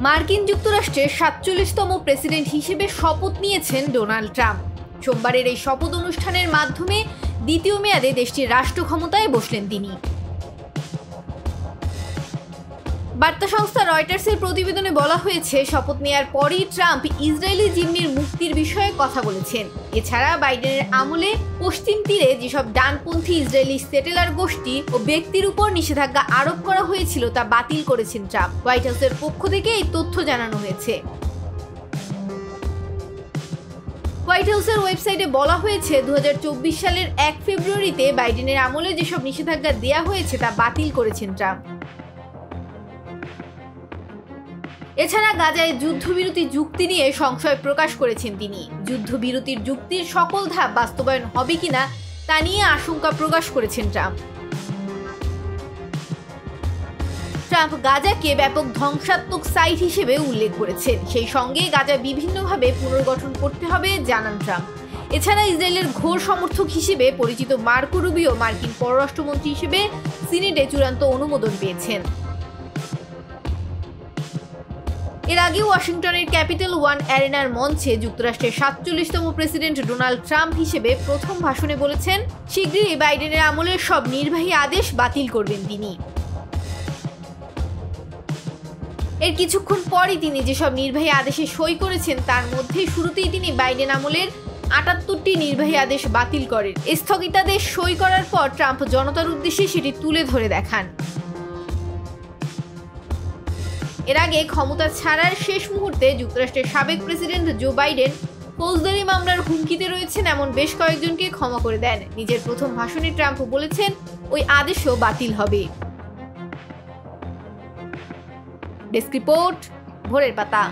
মার্কিন যুক্তরাষ্ট্রের ৪৭তম প্রেসিডেন্ট হিসেবে শপথ নিয়েছেন ডোনাল্ড ট্রাম্প। সোমবারের এই শপথ অনুষ্ঠানের মাধ্যমে দ্বিতীয় মেয়াদে দেশটির রাষ্ট্র ক্ষমতায় বসলেন তিনি। বার্তা সংস্থা রয়টার্সের প্রতিবেদনে বলা হয়েছে, শপথ নেয়ার পরই ট্রাম্প ইসরায়েলি জিম্মির মুক্তির বিষয়ে কথা বলেছেন। এছাড়া বাইডেনের আমলে পশ্চিম তীরে যেসব ডানপন্থী ইসরায়েলি সেটেলার গোষ্ঠী ও ব্যক্তির উপর নিষেধাজ্ঞা আরোপ করা হয়েছিল তা বাতিল করেছেন ট্রাম্প। হোয়াইট হাউসের পক্ষ থেকে এই তথ্য জানানো হয়েছে। হোয়াইট হাউসের ওয়েবসাইটে বলা হয়েছে, ২০২৪ সালের ১ ফেব্রুয়ারিতে বাইডেনের আমলে যেসব নিষেধাজ্ঞা দেয়া হয়েছে তা বাতিল করেছেন ট্রাম্প। এছাড়া গাজায় যুদ্ধবিরতি যুক্তি নিয়ে সংশয় প্রকাশ করেছেন তিনি। যুদ্ধবিরতির যুক্তির সকল ধাপ বাস্তবায়ন হবে কিনা তা নিয়ে আশঙ্কা প্রকাশ করেছেন ট্রাম্প। ট্রাম্প গাজাকে ব্যাপক ধ্বংসাত্মক সাইট হিসেবে উল্লেখ করেছেন। সেই সঙ্গে গাজা বিভিন্নভাবে পুনর্গঠন করতে হবে জানান ট্রাম্প। এছাড়া ইসরায়েলের ঘোর সমর্থক হিসেবে পরিচিত মার্কো রুবিও মার্কিন পররাষ্ট্রমন্ত্রী হিসেবে সিনেটে চূড়ান্ত অনুমোদন পেয়েছেন। এর আগে ওয়াশিংটনের ক্যাপিটাল ওয়ান অ্যারেনার মঞ্চে যুক্তরাষ্ট্রের ৪৭তম প্রেসিডেন্ট ডোনাল্ড ট্রাম্প হিসেবে প্রথম ভাষণে বলেছেন, শীঘ্রই বাইডেনের আমলের সব নির্বাহী আদেশ বাতিল করবেন তিনি। এর কিছুক্ষণ পরই তিনি যেসব নির্বাহী আদেশে সই করেছেন তার মধ্যে শুরুতেই তিনি বাইডেন আমলের ৭৮টি নির্বাহী আদেশ বাতিল করেন। স্থগিতাদেশ সই করার পর ট্রাম্প জনতার উদ্দেশ্যে সেটি তুলে ধরে দেখান। এর আগে ক্ষমতা ছাড়ার শেষ মুহূর্তে যুক্তরাষ্ট্রের সাবেক প্রেসিডেন্ট জো বাইডেন ফৌজদারি মামলার হুমকিতে রয়েছেন এমন বেশ কয়েকজনকে ক্ষমা করে দেন। নিজের প্রথম ভাষণে ট্রাম্প বলেছেন, ওই আদেশও বাতিল হবে। ডেস্ক রিপোর্ট, ভোরের পাতা।